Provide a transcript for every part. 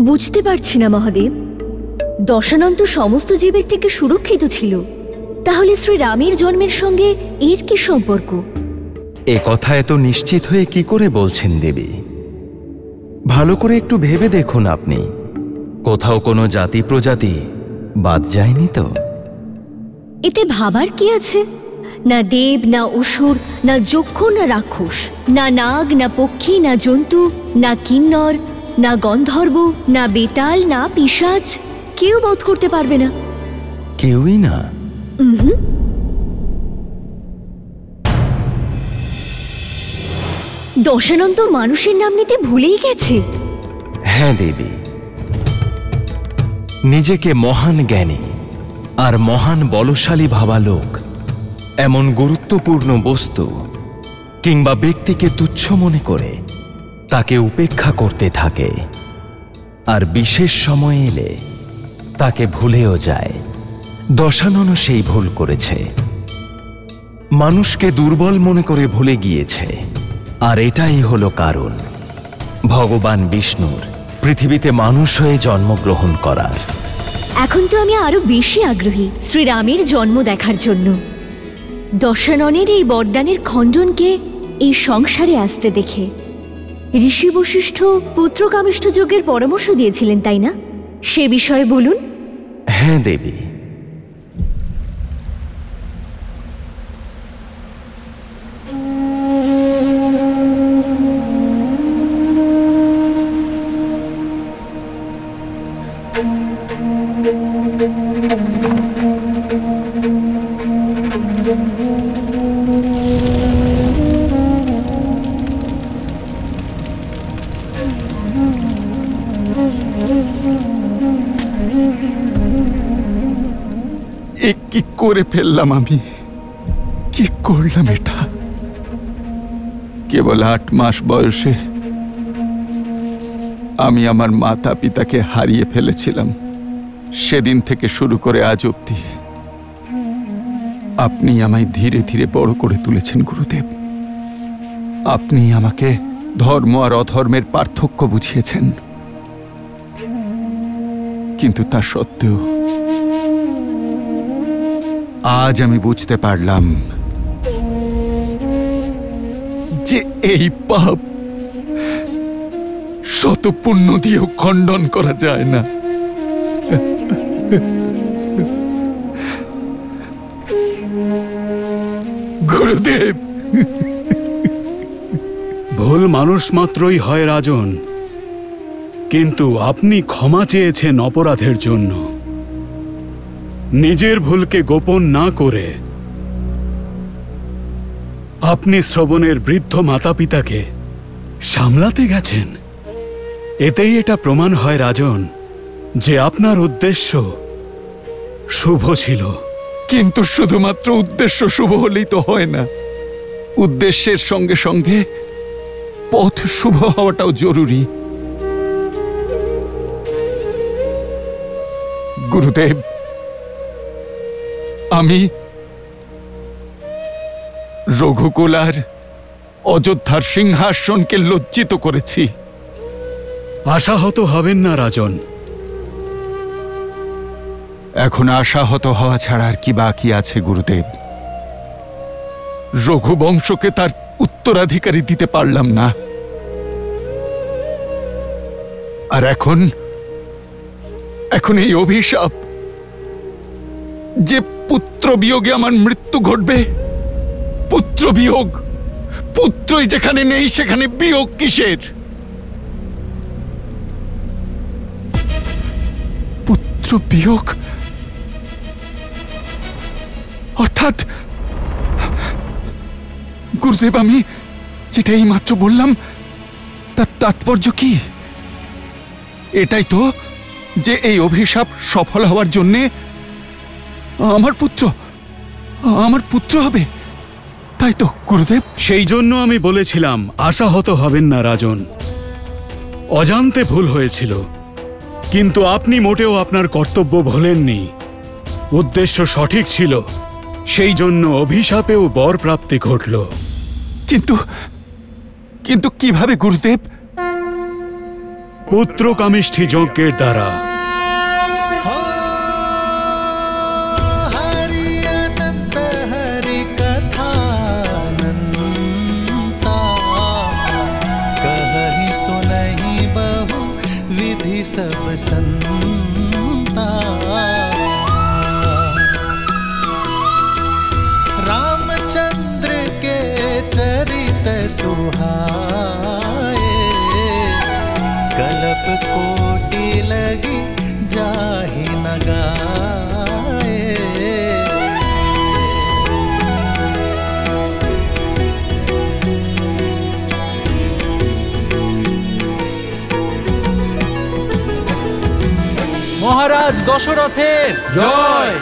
বুঝতে পারছি না মহাদেব, দশানন তো সমস্ত জীবের থেকে সুরক্ষিত ছিল, তাহলে শ্রীরামের জন্মের সঙ্গে এর কি সম্পর্ক? এ কথা এত নিশ্চিত হয়ে কি করে বলছেন দেবী? ভালো করে একটু ভেবে দেখুন আপনি, কোথাও কোনো জাতি প্রজাতি বাদ যায়নি তো? এতে ভাবার কি আছে? না দেব, না অসুর, না যক্ষ, না রাক্ষস, না নাগ, না পক্ষী, না জন্তু, না কিন্নর, না গন্ধর্ব, না বেতাল, না পিশাচ, কেউ বধ করতে পারবে না। কেউই না? দশানন তো মানুষের নাম নিতে ভুলেই গেছে। হ্যাঁ দেবী, নিজেকে মহান জ্ঞানী আর মহান বলশালী ভাবা লোক এমন গুরুত্বপূর্ণ বস্তু কিংবা ব্যক্তিকে তুচ্ছ মনে করে তাকে উপেক্ষা করতে থাকে, আর বিশেষ সময় এলে তাকে ভুলেও যায়। দশাননও সেই ভুল করেছে, মানুষকে দুর্বল মনে করে ভুলে গিয়েছে। আর এটাই হলো কারণ ভগবান বিষ্ণুর পৃথিবীতে মানুষ হয়ে জন্মগ্রহণ করার। এখন তো আমি আরো বেশি আগ্রহী শ্রীরামের জন্ম দেখার জন্য। দশাননের এই বরদানের খণ্ডনকে এই সংসারে আসতে দেখে ঋষি বশিষ্ঠ পুত্রকামিষ্ঠ যজ্ঞের পরামর্শ দিয়েছিলেন, তাই না? সে বিষয়ে বলুন। হ্যাঁ দেবী, কি করে ফেললাম আমি? কি করলাম এটা? কেবল 8 মাস বয়সে আমি আমার মাতা পিতাকে হারিয়ে ফেলেছিলাম। সেদিন থেকে শুরু করে আজ অবধি আপনি আমায় ধীরে ধীরে বড় করে তুলেছেন গুরুদেব। আপনি আমাকে ধর্ম আর অধর্মের পার্থক্য বুঝিয়েছেন, কিন্তু তা সত্ত্বেও আজ আমি বুঝতে পারলাম যে এই পাপ শত পুণ্য দিয়েও খণ্ডন করা যায় না। গুরুদেব, ভুল মানুষ মাত্রই হয় রাজন, কিন্তু আপনি ক্ষমা চেয়েছেন অপরাধের জন্য। নিজের ভুলকে গোপন না করে আপনি শ্রবণের বৃদ্ধ মাতা পিতাকে সামলাতে গেছেন। এতেই এটা প্রমাণ হয় রাজন যে আপনার উদ্দেশ্য শুভ ছিল। কিন্তু শুধুমাত্র উদ্দেশ্য শুভ হলেই তো হয় না, উদ্দেশ্যের সঙ্গে সঙ্গে পথ শুভ হওয়াটাও জরুরি। গুরুদেব, আমি রঘুকুল আর অযোধ্যার সিংহাসনকে লজ্জিত করেছি। আশাহত হবেন না রাজন। এখন আশাহত হওয়া ছাড়া আর কি বাকি আছে গুরুদেব? রঘুবংশকে তার উত্তরাধিকারী দিতে পারলাম না, আর এখন এই অভিশাপ যে পুত্র বিয়োগে আমার মৃত্যু ঘটবে। পুত্র বিয়োগ, পুত্রই যেখানে নেই সেখানে বিয়োগ কিসের? পুত্র বিয়োগ অর্থাৎ গুরুদেব, আমি যেটা এই মাত্র বললাম তার তাৎপর্য কি? এটাই তো যে এই অভিশাপ সফল হওয়ার জন্যে আমার পুত্র হবে, তাই তো গুরুদেব? সেই জন্য আমি বলেছিলাম আশাহত হবেন না রাজন। অজান্তে ভুল হয়েছিল, কিন্তু আপনি মোটেও আপনার কর্তব্য ভোলেননি। উদ্দেশ্য সঠিক ছিল, সেই জন্য অভিশাপেও বর প্রাপ্তি ঘটল। কিন্তু কিভাবে গুরুদেব? পুত্রকামিষ্ঠী যজ্ঞের দ্বারা। सब संता रामचंद्र के चरित सुहाए, कल्प कोटि लगी जाहि न गाए। মহারাজ দশরথের জয়,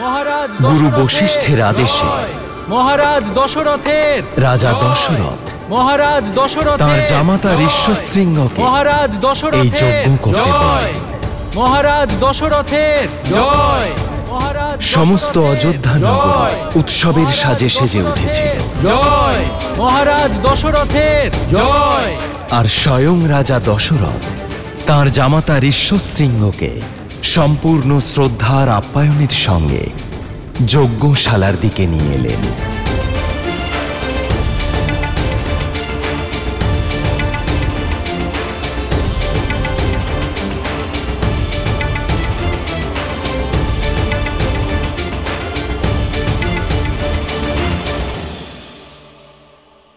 মহারাজ গুরু বশিষ্ঠের আদেশে মহারাজ দশরথের রাজা দশরথ মহারাজ দশরথ তার জামাতা ঋষ্যশৃঙ্গকে মহারাজ দশরথের এই যজ্ঞ করতে জয়, মহারাজ দশরথের জয়, মহারাজ সমস্ত অযোধ্যা নগর উৎসবের সাজে সেজে উঠেছিল। জয়, মহারাজ দশরথের জয়। আর স্বয়ং রাজা দশরথ তাঁর জামাতা ঋষ্যশৃঙ্গকে সম্পূর্ণ শ্রদ্ধার আপ্যায়নের সঙ্গে যজ্ঞশালার দিকে নিয়ে এলেন।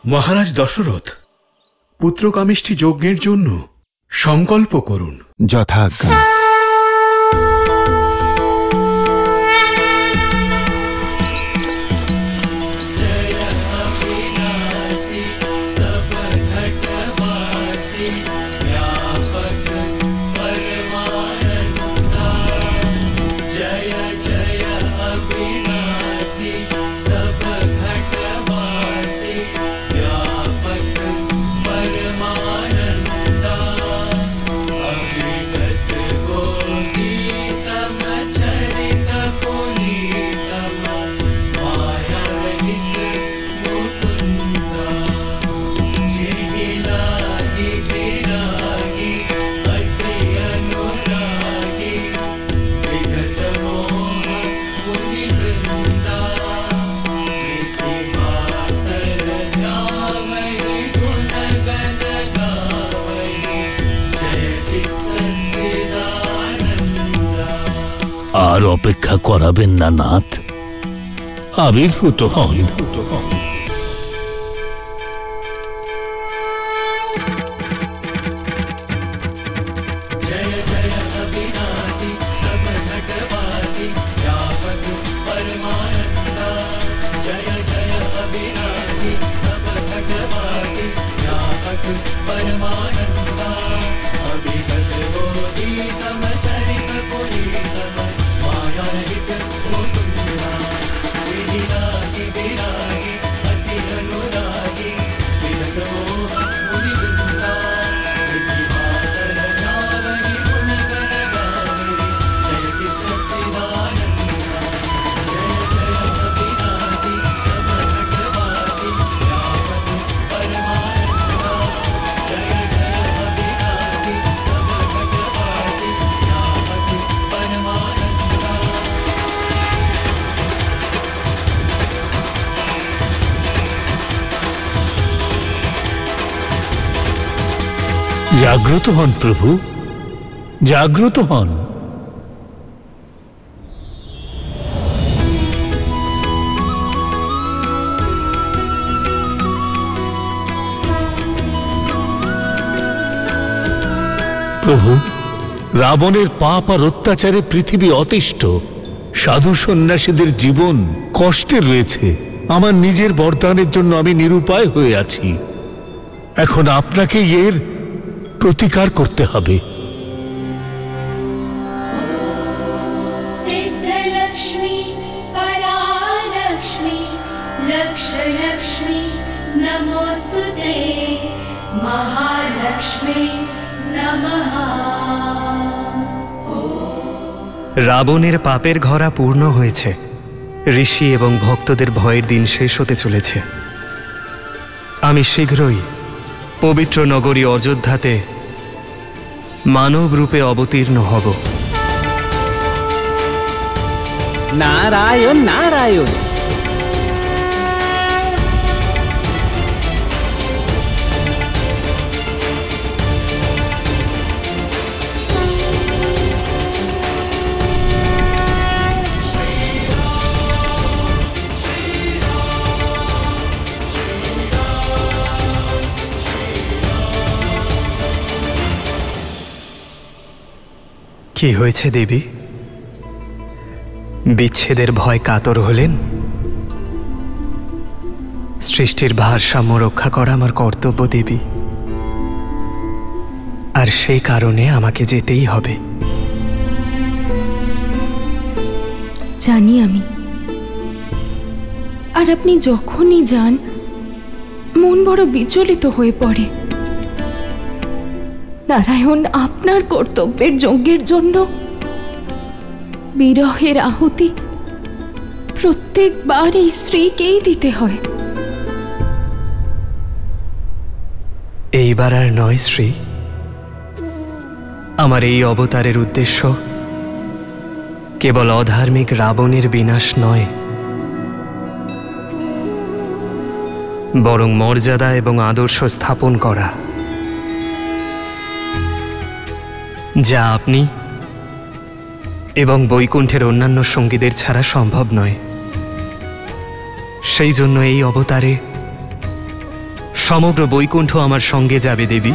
মহারাজ দশরথ, পুত্রকামিষ্ঠী যজ্ঞের জন্য সংকল্প করুন। যথাজ্ঞা। আর অপেক্ষা করাবেন না নাথ, আবির্ভূত হন। জাগ্রত হন প্রভু, জাগ্রত হন। প্রভু, রাবণের পাপ আর অত্যাচারে পৃথিবী অতিষ্ঠ, সাধু সন্ন্যাসীদের জীবন কষ্টে রয়েছে। আমার নিজের বরদানের জন্য আমি নিরুপায় হয়ে আছি। এখন আপনাকে এর প্রতিকার করতে হবে। सिद्धलक्ष्मी परालक्ष्मी लक्षलक्ष्मी नमोस्तुते महालक्ष्मी नमः। রাবণের পাপের ঘরা পূর্ণ হয়েছে। ঋষি এবং ভক্তদের ভয়ের দিন শেষ হতে চলেছে। আমি শীঘ্রই পবিত্র নগরী অযোধ্যাতে মানব রূপে অবতীর্ণ হব। নারায়ণ নারায়ণ। কি হয়েছে দেবী? বিচ্ছেদের ভয় কাতর হলেন? সৃষ্টির ভারসাম্য রক্ষা করা আমার কর্তব্য দেবী, আর সেই কারণে আমাকে যেতেই হবে। জানি আমি, আর আপনি যখনই যান মন বড় বিচলিত হয়ে পড়ে। নারায়ণ আপনার কর্তব্যের যজ্ঞের জন্য বিরহের আহুতি প্রত্যেকবারই স্ত্রীকেই দিতে হয়। এইবার আর নয় শ্রী, আমার এই অবতারের উদ্দেশ্য কেবল অধার্মিক রাবণের বিনাশ নয়, বরং মর্যাদা এবং আদর্শ স্থাপন করা, যা আপনি এবং বৈকুণ্ঠের অন্যান্য সঙ্গীদের ছাড়া সম্ভব নয়। সেই জন্য এই অবতারে সমগ্র বৈকুণ্ঠ আমার সঙ্গে যাবে দেবী।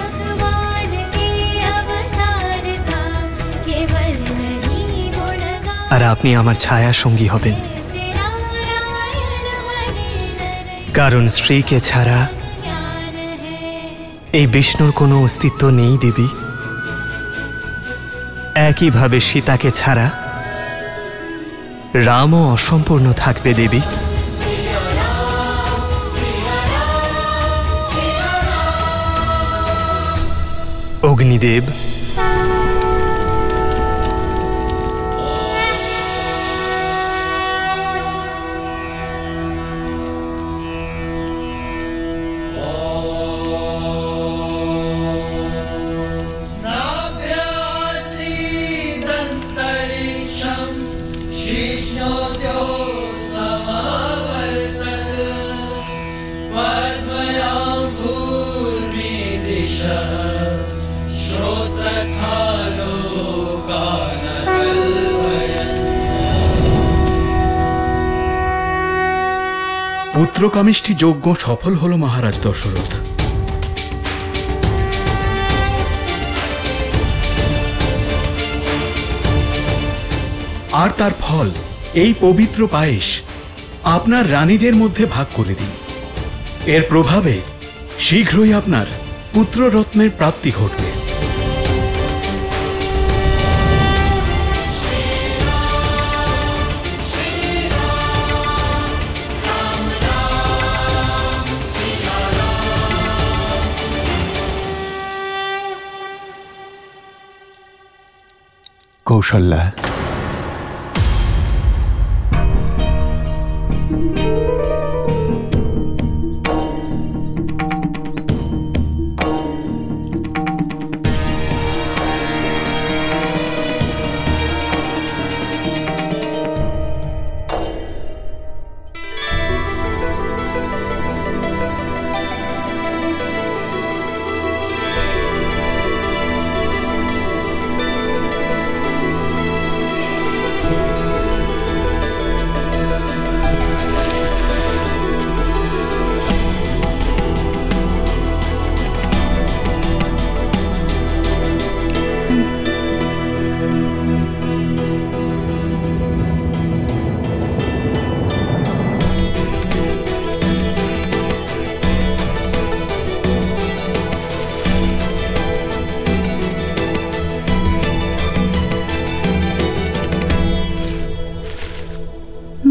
আর আপনি আমার ছায়া সঙ্গী হবেন, কারণ স্ত্রীকে ছাড়া এই বিষ্ণুর কোনো অস্তিত্ব নেই দেবী। একইভাবে সীতাকে ছাড়া রামও অসম্পূর্ণ থাকবে দেবী। অগ্নিদেব, পুত্রকামিষ্ঠি যজ্ঞ সফল হল মহারাজ দশরথ। আর তার ফল এই পবিত্র পায়েস আপনার রানীদের মধ্যে ভাগ করে দিন। এর প্রভাবে শীঘ্রই আপনার পুত্ররত্নের প্রাপ্তি ঘটবে। কৌশল্যা,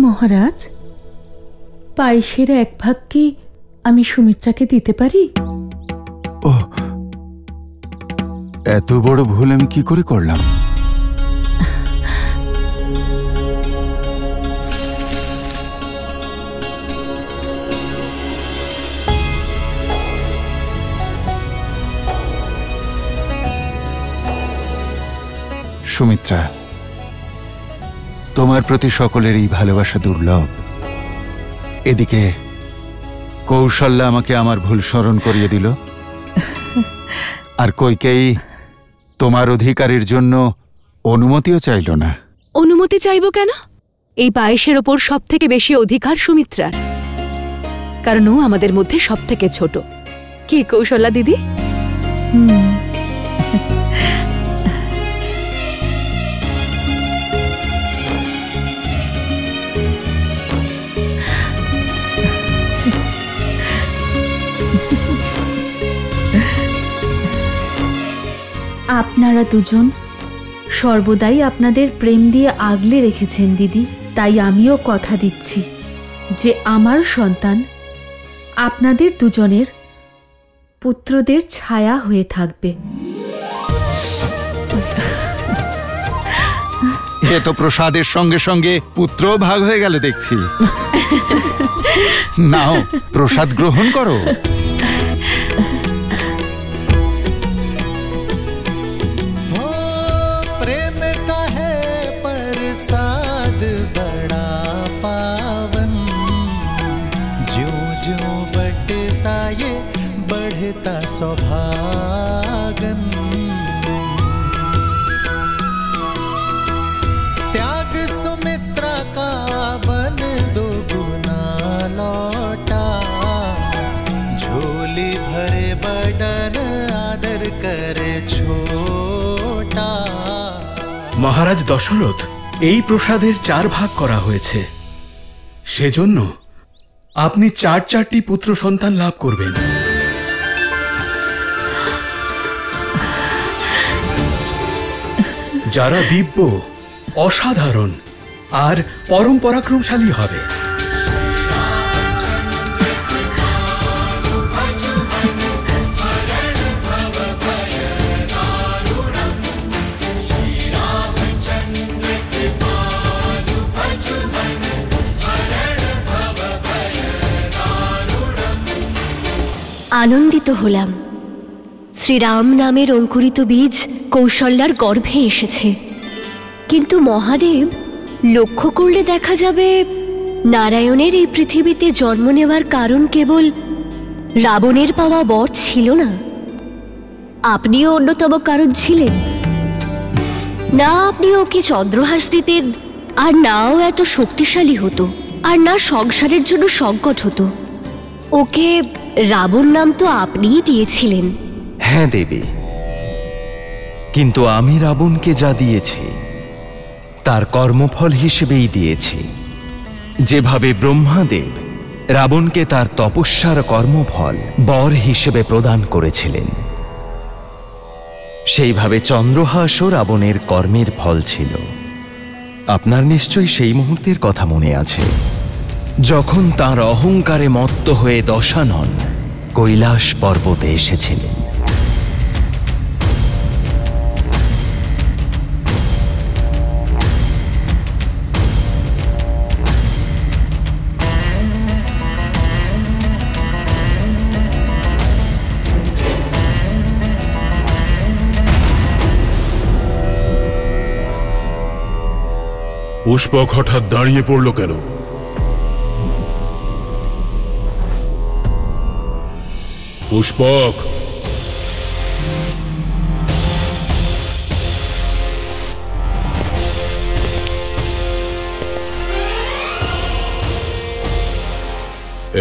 মহারাজ, পায়েসের এক ভাগ কি আমি সুমিত্রাকে দিতে পারি? ও, এত বড় ভুল আমি কি করে করলাম? সুমিত্রা, তোমার প্রতি সকলেরই ভালোবাসা দুর্লভ। এদিকে কৌশল্যা আমাকে আমার ভুল স্মরণ করিয়ে দিল, আর কইকেয়ী তোমার অধিকারের জন্য অনুমতিও চাইল না। অনুমতি চাইব কেন? এই পায়েসের ওপর সব থেকে বেশি অধিকার সুমিত্রার, কারণ ও আমাদের মধ্যে সব থেকে ছোট। কি কৌশল্যা দিদি? আপনারা দুজন সর্বদাই আপনাদের প্রেম দিয়ে আগলে রেখেছেন দিদি, তাই আমিও কথা দিচ্ছি যে আমার সন্তান আপনাদের দুজনের পুত্রদের ছায়া হয়ে থাকবে। এ তো প্রসাদের সঙ্গে সঙ্গে পুত্র ভাগ হয়ে গেল দেখছি। নাও প্রসাদ গ্রহণ করো। प्रेम का है प्रसाद बड़ा पावन, ज्यों ज्यों बटता ये बढ़ता सौभागन। त्याग सुमित्रा का बन दो गुना लौटा, झोली भरे बदन आदर करे छोटा। মহারাজ দশরথ, এই প্রসাদের 4 ভাগ করা হয়েছে, সেজন্য আপনি 4টি পুত্র সন্তান লাভ করবেন। যারা দিব্য, অসাধারণ আর পরম পরাক্রমশালী হবে। আনন্দিত হলাম। শ্রীরাম নামের অঙ্কুরিত বীজ কৌশল্যার গর্ভে এসেছে, কিন্তু মহাদেব, লক্ষ্য করলে দেখা যাবে নারায়ণের এই পৃথিবীতে জন্ম নেওয়ার কারণ কেবল রাবণের পাওয়া বর ছিল না, আপনিও অন্যতম কারণ ছিলেন। না আপনি ওকে চন্দ্রহাস দিতেন, আর নাও এত শক্তিশালী হতো, আর না সংসারের জন্য সংকট হতো। ওকে রাবণ নাম তো আপনিই দিয়েছিলেন। হ্যাঁ দেবী, কিন্তু আমি রাবণকে যা দিয়েছি তার কর্মফল হিসেবেই দিয়েছি। যেভাবে ব্রহ্মাদেব রাবণকে তার তপস্যার কর্মফল বর হিসেবে প্রদান করেছিলেন, সেইভাবে চন্দ্রহাসও রাবণের কর্মের ফল ছিল। আপনার নিশ্চয়ই সেই মুহূর্তের কথা মনে আছে, যখন তার অহংকারে মত্ত হয়ে দশানন কৈলাস পর্বতে এসেছিলেন। পুষ্পক হঠাৎ দাঁড়িয়ে পড়ল কেন? পুষ্পক,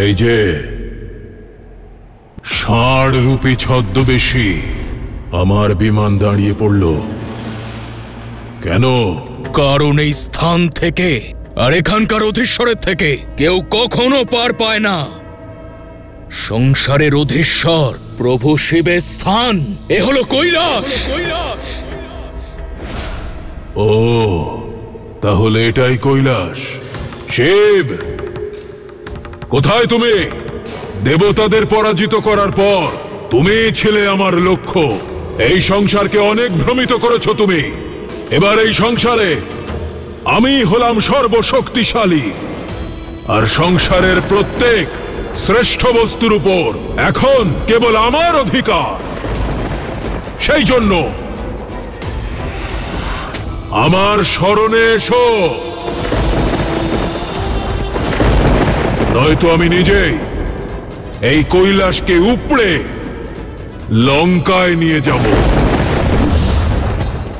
এই যে ষাঁড় রূপী ছদ্মবেশী আমার বিমান দাঁড়িয়ে পড়ল কেন? কারণ এই স্থান থেকে আর এখানকার অধীশ্বরের থেকে কেউ কখনো পার পায় না। সংসারের অধীশ্বর প্রভু শিবের স্থান এ হলো কৈলাস। ও, তাহলে এটাই কৈলাস। শিব, কোথায় তুমি? দেবতাদের পরাজিত করার পর তুমি ছিলে আমার লক্ষ্য। এই সংসারকে অনেক ভ্রমিত করেছ তুমি। এবার এই সংসারে আমি হলাম সর্বশক্তিশালী, আর সংসারের প্রত্যেক শ্রেষ্ঠ বস্তুর উপর এখন কেবল আমার অধিকার। সেই জন্য আমার স্মরণে এসো, নয়তো আমি নিজেই এই কৈলাসকে উপড়ে লঙ্কায় নিয়ে যাব।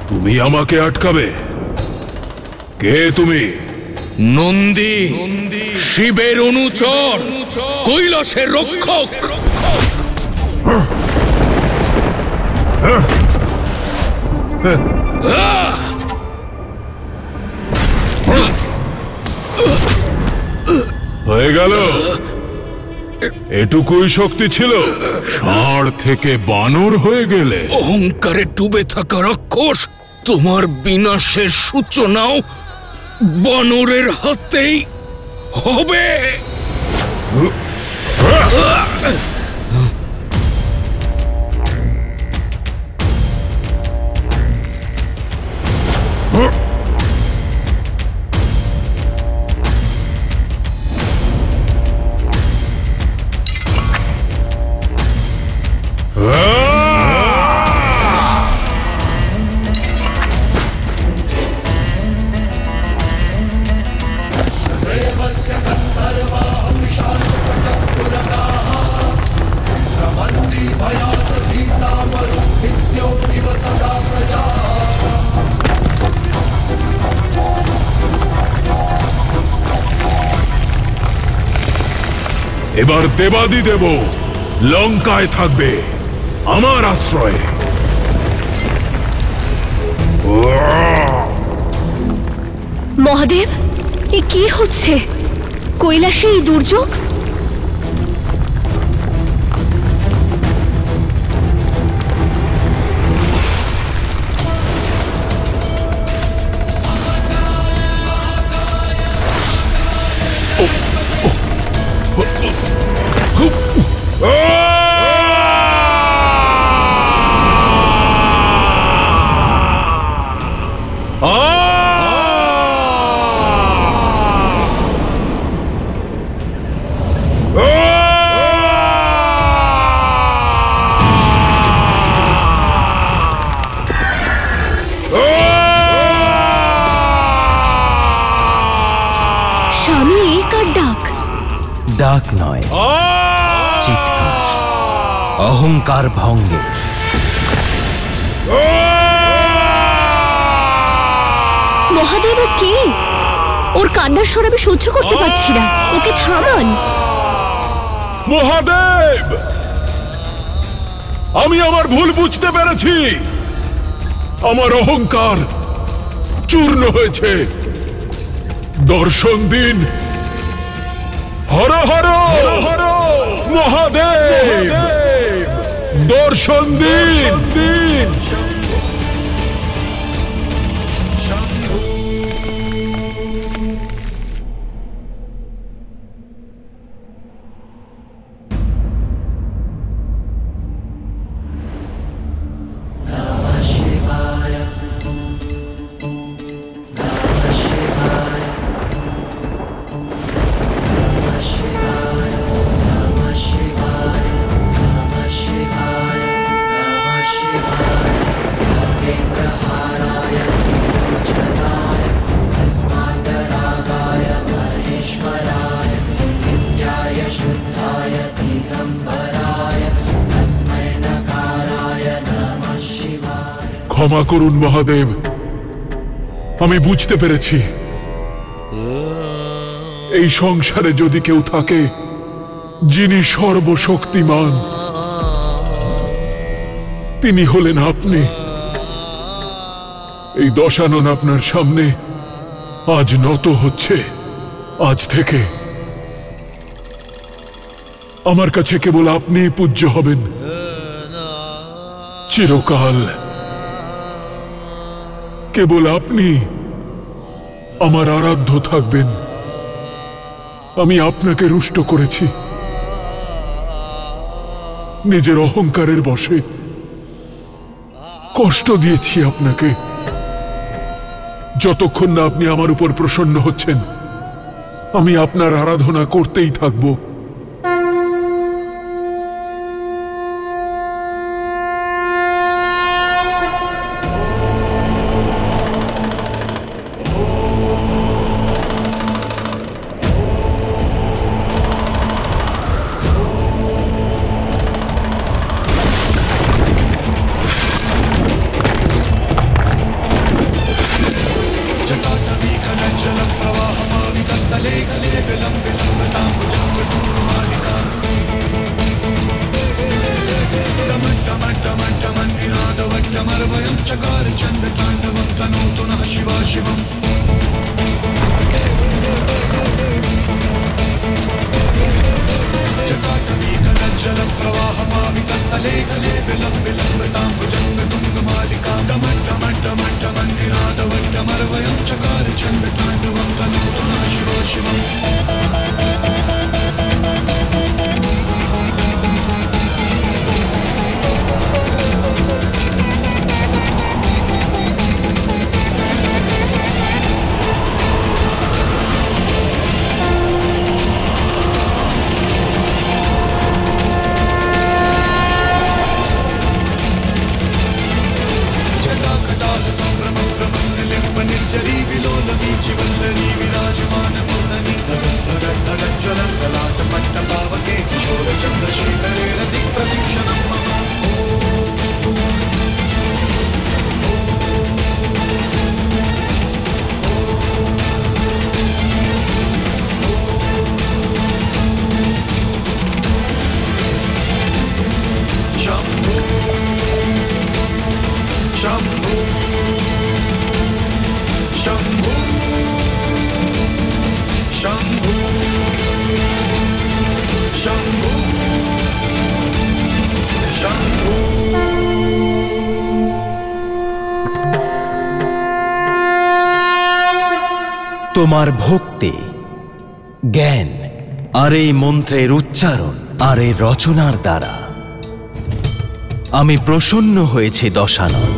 তুমি আমাকে আটকাবে? কে তুমি? নন্দী, শিবের অনুচর, কৈলাসের রক্ষক। হয়ে গেল? এটুকুই শক্তি ছিল? ষাঁড় থেকে বানর হয়ে গেলে? অহংকারে ডুবে থাকা রাক্ষস, তোমার বিনাশের সূচনাও বানরের হাতেই হবে। এবার দেবাদি দেব লঙ্কায় থাকবে আমার আশ্রয়ে। মহাদেব, এ কি হচ্ছে? কৈলাসে এই দুর্যোগ? ডাক নয়, চিৎকার, অহংকার ভঙ্গের। মহাদেব, ও কে? ওর কান্নার স্বর আমি সহ্য করতে পারছি না, ওকে থামান। মহাদেব, আমি আমার ভুল বুঝতে পেরেছি। আমার অহংকার চূর্ণ হয়েছে। দর্শন দিন। হর হর হর মহাদেব, দর্শন দিন। ক্ষমা করুন মহাদেব, আমি বুঝতে পেরেছি এই সংসারে যদি কেউ থাকে যিনি সর্বশক্তিমান, তিনি হলেন আপনি। এই দশানন আপনার সামনে আজ নত হচ্ছে। আজ থেকে আমার কাছে কেবল আপনিই পূজ্য হবেন, চিরকাল। কেবল আপনি আমার আরাধ্য থাকবেন। আমি আপনাকে রুষ্ট করেছি, নিজের অহংকারের বশে কষ্ট দিয়েছি আপনাকে। যতক্ষণ না আপনি আমার উপর প্রসন্ন হচ্ছেন, আমি আপনার আরাধনা করতেই থাকব। তোমার ভক্তি, জ্ঞান আর এই মন্ত্রের উচ্চারণ আর এই রচনার দ্বারা আমি প্রসন্ন হয়েছি দশানন।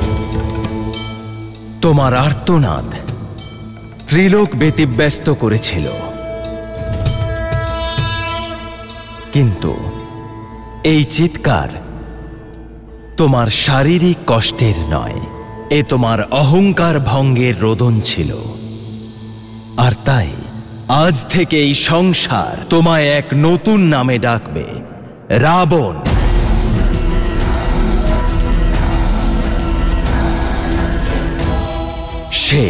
তোমার আর্তনাদ ত্রিলোক ব্যতিব্যস্ত করেছিল, কিন্তু এই চিৎকার তোমার শারীরিক কষ্টের নয়, এ তোমার অহংকার ভঙ্গের রোদন ছিল। আর তাই আজ থেকে এই সংসার তোমায় এক নতুন নামে ডাকবে, রাবণ। সে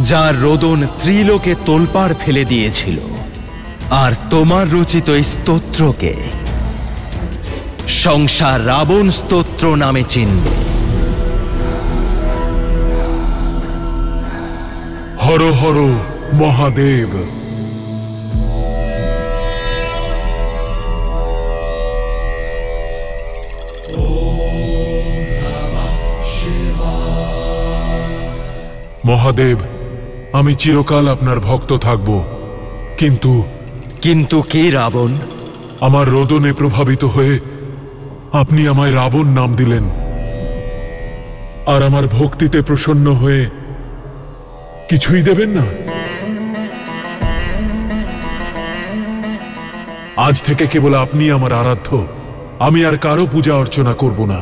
যার রোদন ত্রিলোকে তোলপাড় ফেলে দিয়েছিল, আর তোমার রচিত স্তোত্রকে সংসার রাবণ স্তোত্র নামে চিনবে। হর হর মহাদেব। মহাদেব, আমি চিরকাল আপনার ভক্ত থাকব, কিন্তু কি রাবণ? আমার রোদনে প্রভাবিত হয়ে আপনি আমায় রাবণ নাম দিলেন, আর আমার ভক্তিতে প্রসন্ন হয়ে কিছুই দেবেন না। আজ থেকে কেবল আপনি আমার আরাধ্য, আমি আর কারো পূজা অর্চনা করব না।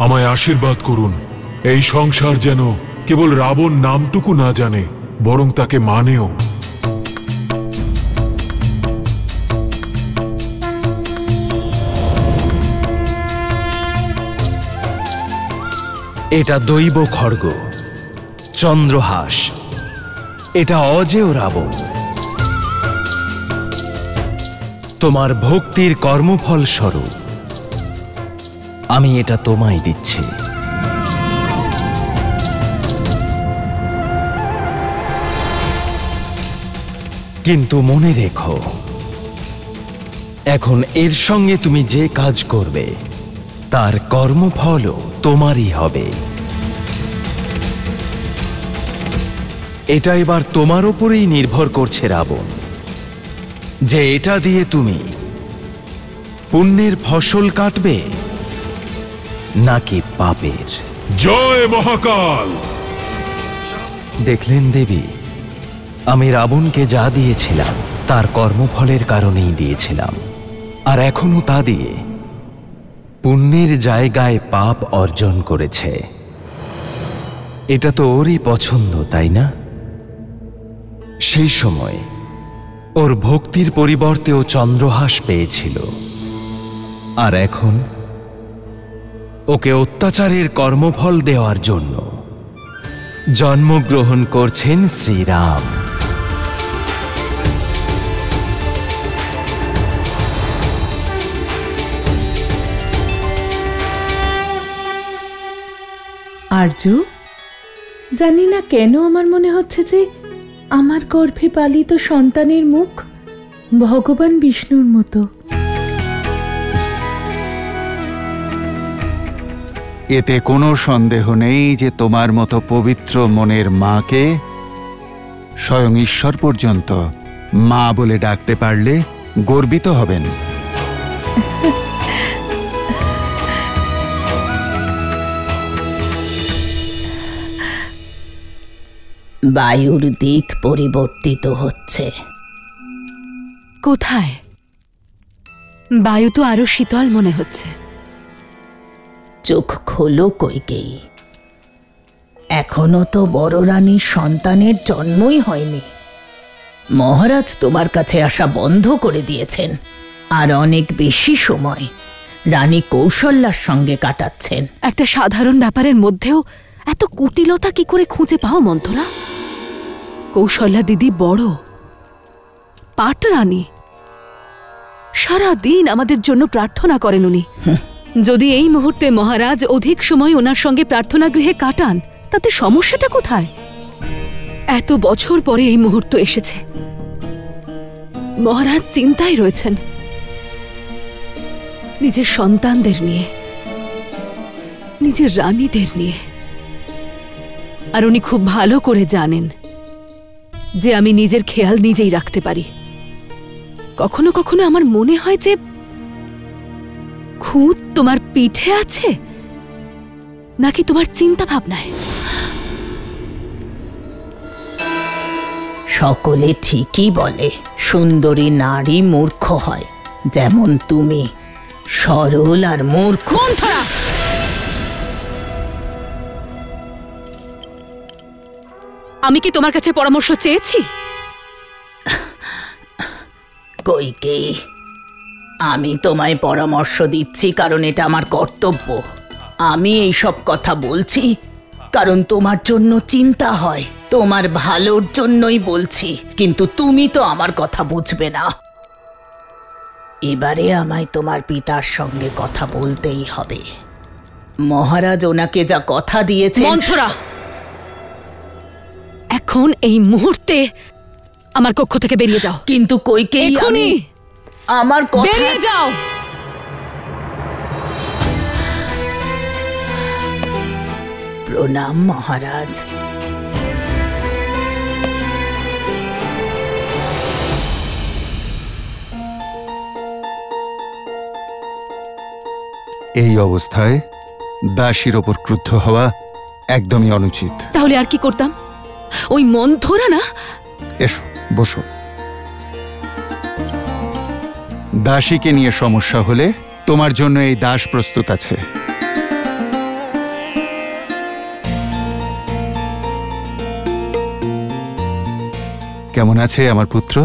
আমায় আশীর্বাদ করুন, এই সংসার যেন কেবল রাবণ নামটুকু না জানে, বরং তাকে মানেও। এটা দৈব খড়গ, চন্দ্রহাস, এটা অজেয় রাবণ। তোমার ভক্তির কর্মফল স্বরূপ আমি এটা তোমায় দিচ্ছি। কিন্তু মনে রেখো, এখন এর সঙ্গে তুমি যে কাজ করবে তার কর্মফলও তোমারই হবে। এটা এবার তোমার উপরেই নির্ভর করছে রাবণ, যে এটা দিয়ে তুমি পুণ্যের ফসল কাটবে নাকি পাপের। জয় মহাকাল। দেখলেন দেবী, আমি রাবণকে যা দিয়েছিলাম তার কর্মফলের কারণেই দিয়েছিলাম, আর এখনো তা দিয়ে পুণ্যের জায়গায় পাপ অর্জন করেছে। এটা তো ওরই পছন্দ, তাই না? সেই সময় ওর ভক্তির পরিবর্তে ও চন্দ্রহাস পেয়েছিল, আর এখন ওকে অত্যাচারের কর্মফল দেওয়ার জন্য জন্মগ্রহণ করছেন শ্রীরাম। আর্য, জানি না কেন আমার মনে হচ্ছে যে আমার গর্ভে পালিত সন্তানের মুখ ভগবান বিষ্ণুর মতো। এতে কোনো সন্দেহ নেই যে তোমার মতো পবিত্র মনের মাকে স্বয়ং ঈশ্বর পর্যন্ত মা বলে ডাকতে পারলে গর্বিত হবেন। বায়ুর দিক পরিবর্তিত হচ্ছে। কোথায়? বায়ু তো আরো শীতল মনে হচ্ছে। চোখ খোলো কইকেয়ী, এখনো তো বড় রানীর সন্তানের জন্মই হয়নি। মহারাজ তোমার কাছে আসা বন্ধ করে দিয়েছেন, আর অনেক বেশি সময় রানী কৌশল্যার সঙ্গে কাটাচ্ছেন। একটা সাধারণ ব্যাপারের মধ্যেও এত কুটিলতা কি করে খুঁজে পাও মন্থরা? কৌশল্যা দিদি বড় পাট রানী, সারা দিন আমাদের জন্য প্রার্থনা করেন উনি। যদি এই মুহূর্তে মহারাজ অধিক সময় ওনার সঙ্গে প্রার্থনা গৃহে কাটান, তাতে সমস্যাটা কোথায়? এত বছর পরে এই মুহূর্ত এসেছে। মহারাজ চিন্তায় রয়েছেন নিজের সন্তানদের নিয়ে, নিজের রানীদের নিয়ে। আর উনি খুব ভালো করে জানেন যে আমি নিজের খেয়াল নিজেই রাখতে পারি। কখনো কখনো আমার মনে হয় যে খুঁত তোমার পিঠে আছে নাকি তোমার চিন্তা ভাবনায়। সকলে ঠিকই বলে সুন্দরী নারী মূর্খ হয়, যেমন তুমি সরল আর মূর্খ। আমি কি তোমার কাছে পরামর্শ চেয়েছি? কইকেয়ী, আমি তোমায় পরামর্শ দিচ্ছি কারণ এটা আমার কর্তব্য। আমি এই সব কথা বলছি কারণ তোমার জন্য চিন্তা হয়, তোমার ভালোর জন্যই বলছি। কিন্তু তুমি তো আমার কথা বুঝবে না। এবারে আমায় তোমার পিতার সঙ্গে কথা বলতেই হবে। মহারাজ ওনাকে যা কথা দিয়েছে। মন্থরা, এখন এই মুহূর্তে আমার কক্ষ থেকে বেরিয়ে যাও। কিন্তু কইকেয়ী, এখনই আমার কথা বেরিয়ে যাও। প্রণাম মহারাজ। এই অবস্থায় দাসীর ওপর ক্রুদ্ধ হওয়া একদমই অনুচিত। তাহলে আর কি করতাম? ওই মন্থরা না। এসো, বসো। দাসীকে নিয়ে সমস্যা হলে তোমার জন্য এই দাস প্রস্তুত আছে। কেমন আছে আমার পুত্র?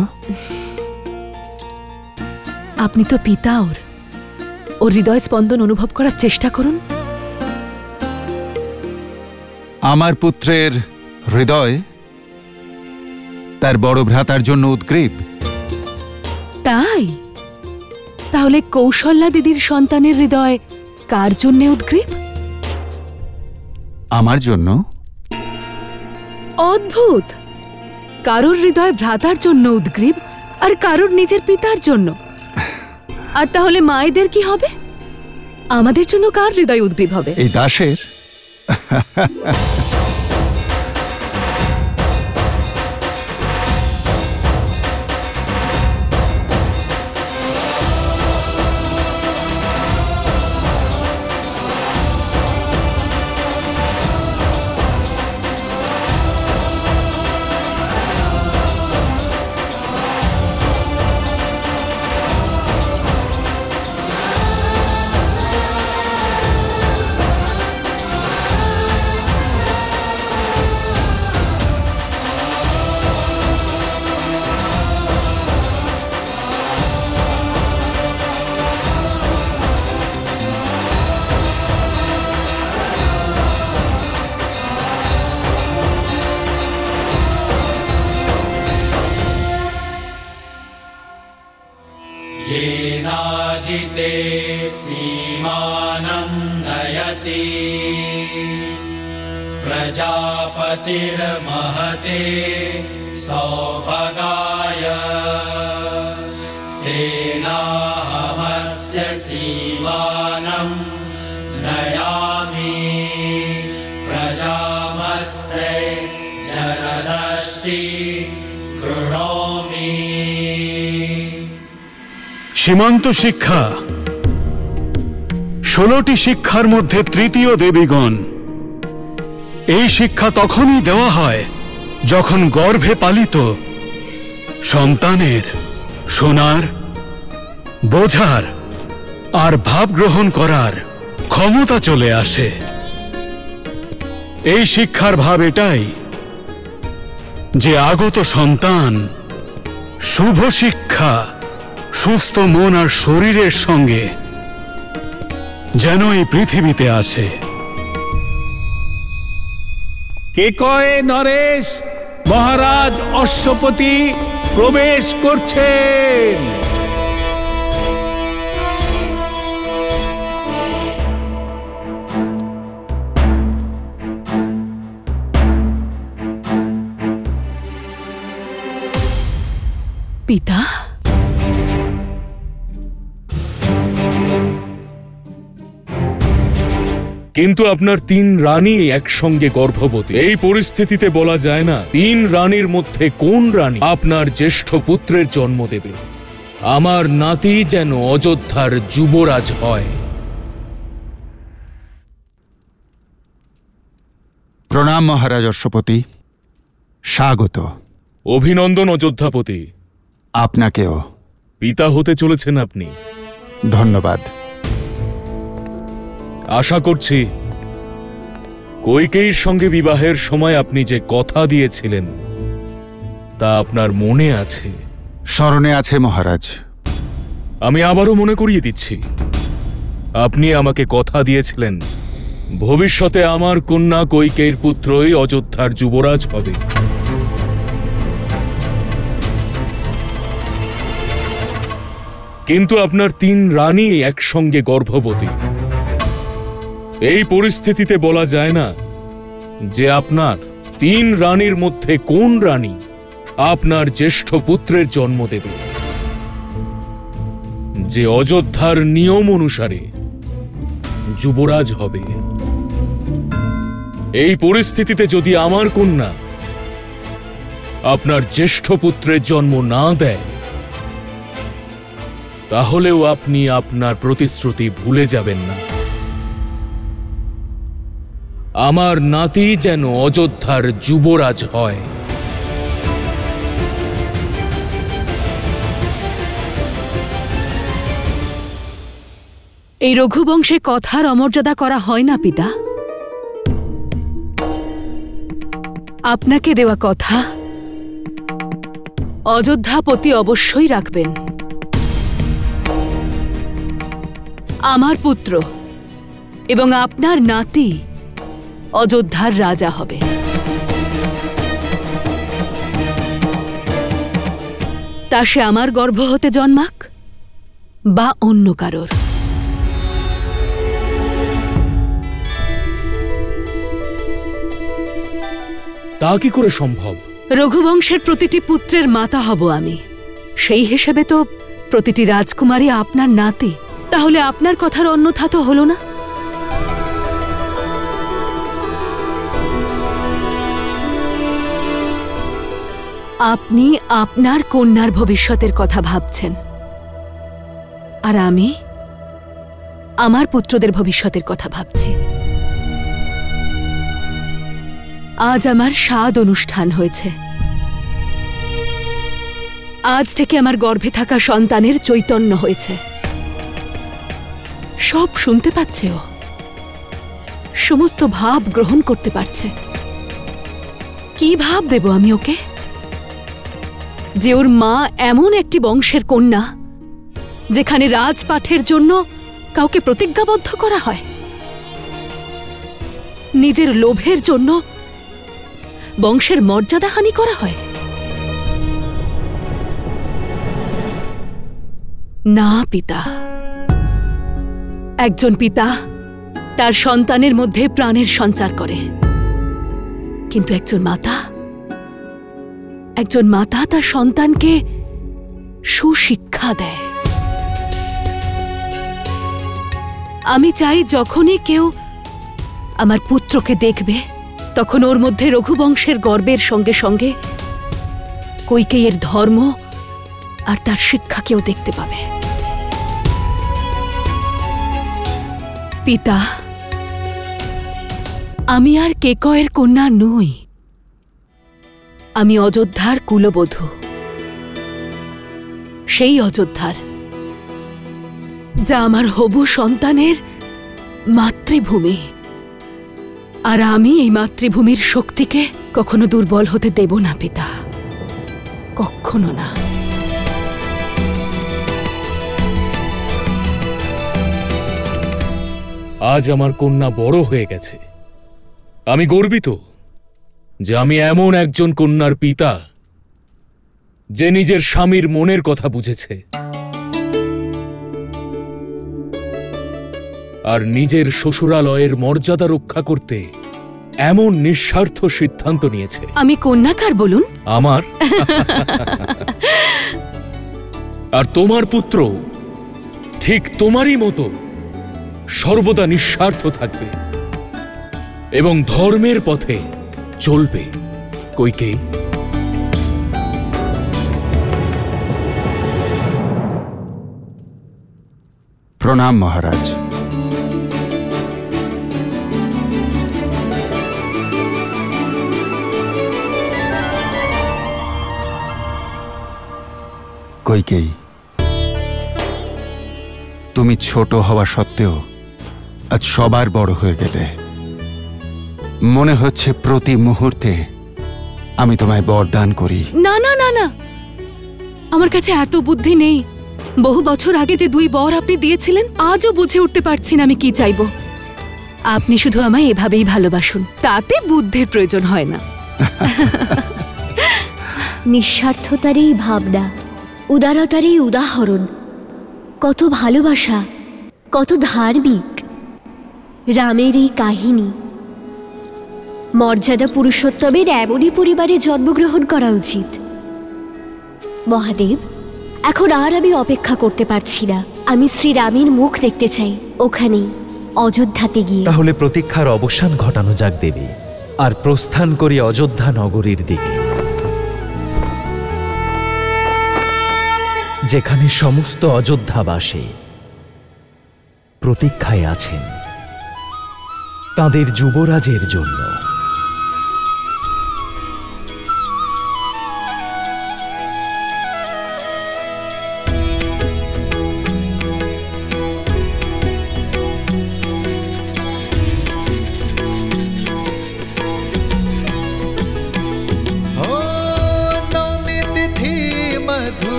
আপনি তো পিতা, ওর হৃদয় স্পন্দন অনুভব করার চেষ্টা করুন। আমার পুত্রের হৃদয় তার বড় ভ্রাতার জন্য উদ্গ্রীব। তাই তাহলে কৌশল্যা দিদির সন্তানের হৃদয় কার জন্য উদ্গ্রীব? আমার জন্য। অদ্ভুত! কারোর হৃদয় ভ্রাতার জন্য উদ্গ্রীব আর কারোর নিজের পিতার জন্য। আর তাহলে মায়েদের কি হবে? আমাদের জন্য কার হৃদয় উদ্গ্রীব হবে? এই দাসের। येनादिते सीमानं नयति प्रजापतिर्महते सौभगाय तेनाहमस्य सीवानं नयामि प्रजामस्य जरदष्टि गृह्णामि। সীমান্ত শিক্ষা 16টি শিক্ষার মধ্যে তৃতীয় দেবীগণ। এই শিক্ষা তখনই দেওয়া হয় যখন গর্ভে পালিত সন্তানের শোনার, বোঝার আর ভাব গ্রহণ করার ক্ষমতা চলে আসে। এই শিক্ষার ভাব এটাই যে আগত সন্তান শুভ শিক্ষা সুস্থ মন আর শরীরের সঙ্গে যেন এই পৃথিবীতে আসে। কে কয়ে নরেশ মহারাজ অশ্বপতি প্রবেশ করছেন। পিতা, কিন্তু আপনার 3 রানী একসঙ্গে গর্ভবতী। এই পরিস্থিতিতে বলা যায় না 3 রানীর মধ্যে কোন রানী আপনার জ্যেষ্ঠ পুত্রের জন্ম দেবে। আমার নাতি যেন অযোধ্যার যুবরাজ হয়। প্রণাম মহারাজ অশ্বপতি, স্বাগত। অভিনন্দন অযোধ্যাপতি। আপনাকেও। পিতা হতে চলেছেন আপনি। ধন্যবাদ। আশা করছি কইকেয়ীর সঙ্গে বিবাহের সময় আপনি যে কথা দিয়েছিলেন তা আপনার মনে আছে। স্মরণে আছে মহারাজ। আমি আবারও মনে করিয়ে দিচ্ছি, আপনি আমাকে কথা দিয়েছিলেন ভবিষ্যতে আমার কন্যা কইকেয়ীর পুত্রই অযোধ্যার যুবরাজ হবে। কিন্তু আপনার 3 রানী একসঙ্গে গর্ভবতী। এই পরিস্থিতিতে বলা যায় না যে আপনার 3 রানীর মধ্যে কোন রানী আপনার জ্যেষ্ঠ পুত্রের জন্ম দেবে, যে অযোধ্যার নিয়ম অনুসারে যুবরাজ হবে। এই পরিস্থিতিতে যদি আমার কন্যা আপনার জ্যেষ্ঠ পুত্রের জন্ম না দেয়, তাহলেও আপনি আপনার প্রতিশ্রুতি ভুলে যাবেন না। আমার নাতি যেন অযোধ্যার যুবরাজ হয়। এই রঘুবংশে কথার অমর্যাদা করা হয় না পিতা। আপনাকে দেওয়া কথা অযোধ্যাপতি অবশ্যই রাখবেন। আমার পুত্র এবং আপনার নাতি অযোধ্যার রাজা হবে। তা সে আমার গর্ভ হতে জন্মাক বা অন্য কারোর। তা কি করে সম্ভব? রঘুবংশের প্রতিটি পুত্রের মাতা হব আমি। সেই হিসেবে তো প্রতিটি রাজকুমারী আপনার নাতি। তাহলে আপনার কথার অন্যথা তো হলো না। আপনি আপনার কন্যার ভবিষ্যতের কথা ভাবছেন, আর আমি আমার পুত্রদের ভবিষ্যতের কথা ভাবছি। আজ আমার সাদ অনুষ্ঠান হয়েছে। আজ থেকে আমার গর্ভে থাকা সন্তানের চৈতন্য হয়েছে। সব শুনতে পাচ্ছে ও, সমস্ত ভাব গ্রহণ করতে পারছে। কি ভাব দেব আমি ওকে যে ওর মা এমন একটি বংশের কন্যা যেখানে রাজপাঠের জন্য কাউকে প্রতিজ্ঞাবদ্ধ করা হয়, নিজের লোভের জন্য বংশের মর্যাদাহানি করা হয়? না পিতা, একজন পিতা তার সন্তানের মধ্যে প্রাণের সঞ্চার করে। কিন্তু একজন মাতা তার সন্তানকে সুশিক্ষা দেয়। আমি চাই যখনই কেউ আমার পুত্রকে দেখবে তখন ওর মধ্যে রঘুবংশের গর্বের সঙ্গে সঙ্গে কৈকেয়ীর ধর্ম আর তার শিক্ষাকেও দেখতে পাবে। পিতা, আমি আর কেকয়ের কন্যা নই, আমি অযোধ্যার কুলবধূ। সেই অযোধ্যার, যা আমার হবু সন্তানের মাতৃভূমি। আর আমি এই মাতৃভূমির শক্তিকে কখনো দুর্বল হতে দেব না পিতা, কখনো না। আজ আমার কন্যা বড় হয়ে গেছে। আমি গর্বিত যে আমি এমন একজন কন্যার পিতা যে নিজের স্বামীর মনের কথা বুঝেছে আর নিজের শ্বশুরালয়ের মর্যাদা রক্ষা করতে এমন নিঃস্বার্থ সিদ্ধান্ত নিয়েছে। আমি কন্যাকার বলুন আমার আর তোমার পুত্র ঠিক তোমারই মতো সর্বদা নিঃস্বার্থ থাকবে এবং ধর্মের পথে চলবে। কৈকেয়ী, প্রণাম মহারাজ। কৈকেয়ী, তুমি ছোট হওয়া সত্ত্বেও আজ সবার বড় হয়ে গেলে। মনে হচ্ছে প্রতি মুহূর্তে আমি তোমায় বরদান করি। না না না না, আমার কাছে এত বুদ্ধি নেই। বহু বছর আগে যে 2 বর আপনি দিয়েছিলেন, আজও বুঝে উঠতে পারছি না আমি কি চাইব। আপনি শুধু আমায় এভাবেই ভালোবাসুন, তাতে বুদ্ধির প্রয়োজন হয় না। নিঃস্বার্থতারই ভাবনা, উদারতারই উদাহরণ, কত ভালোবাসা, কত ধার্মিক রামের এই কাহিনী। মর্যাদা পুরুষোত্তমের এমনই পরিবারে জন্মগ্রহণ করা উচিত। মহাদেব, এখন আর আমি অপেক্ষা করতে পারছি না। আমি শ্রীরামের মুখ দেখতে চাই, ওখানেই অযোধ্যাতে গিয়ে। তাহলে প্রতীক্ষার অবসান ঘটানো যাক দেবী, আর প্রস্থান করি অযোধ্যা নগরীর দিকে, যেখানে সমস্ত অযোধ্যাবাসী প্রতীক্ষায় আছেন তাদের যুবরাজের জন্য।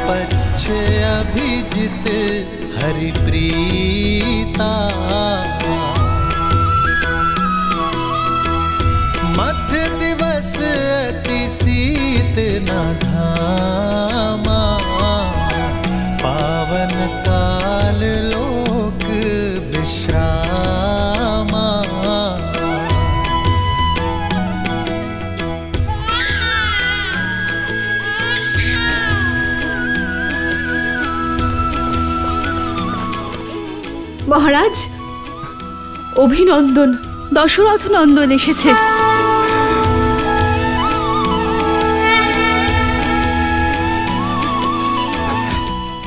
पक्ष अभिजित हरिप्रीता, मध्य दिवस अति शीत न धामा, पावन काल लोक विश्रामा। মহারাজ, অভিনন্দন, দশরথ নন্দন এসেছে।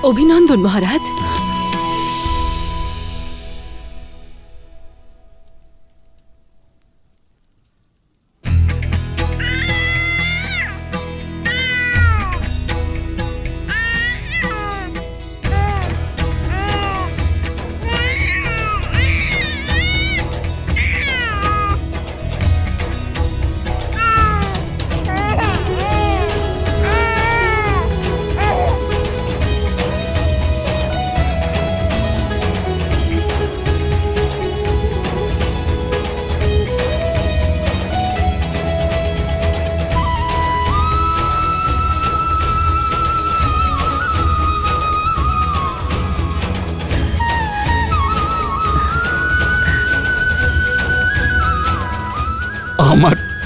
অভিনন্দন মহারাজ।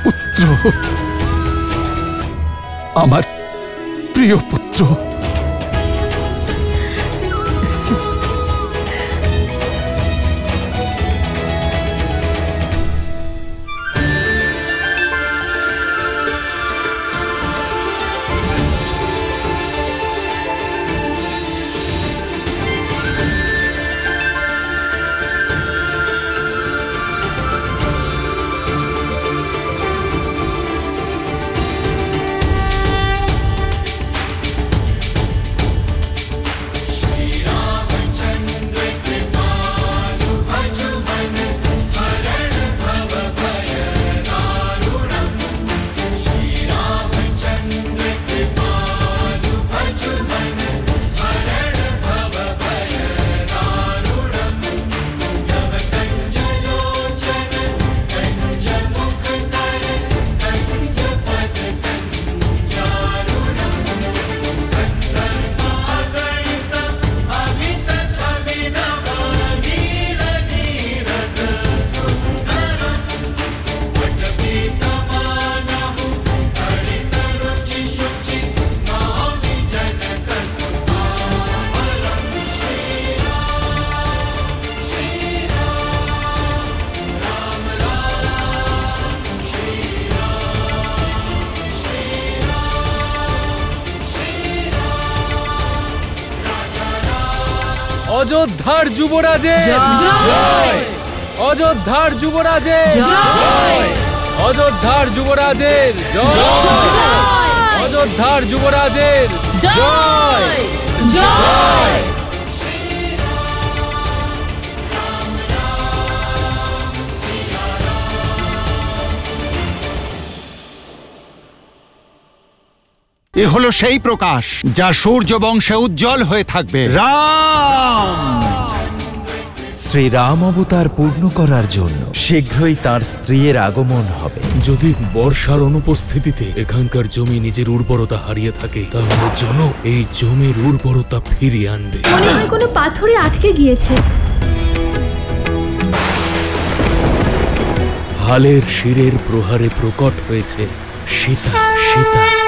পুত্র, আমার প্রিয় পুত্র। অযোধ্যার যুবরাজের জয়! অযোধ্যার যুবরাজের জয়! অযোধ্যার যুবরাজের জয়! অযোধ্যার যুবরাজের জয়! জয়! এ হলো সেই প্রকাশ যা সূর্য বংশে উজ্জ্বল হয়ে থাকবে। রাম! শ্রীরাম অবতার পূর্ণ করার জন্য শীঘ্রই তার স্ত্রীর আগমন হবে। যদি বর্ষার অনুপস্থিতিতে এখানকার জমি নিজের উর্বরতা হারিয়ে থাকে, তাহলে জনক এই জমির উর্বরতা ফিরিয়ে আনবে। মনে হয় কোনো পাথরে আটকে গিয়েছে। হালের শিরের প্রহারে প্রকট হয়েছে সীতা। সীতা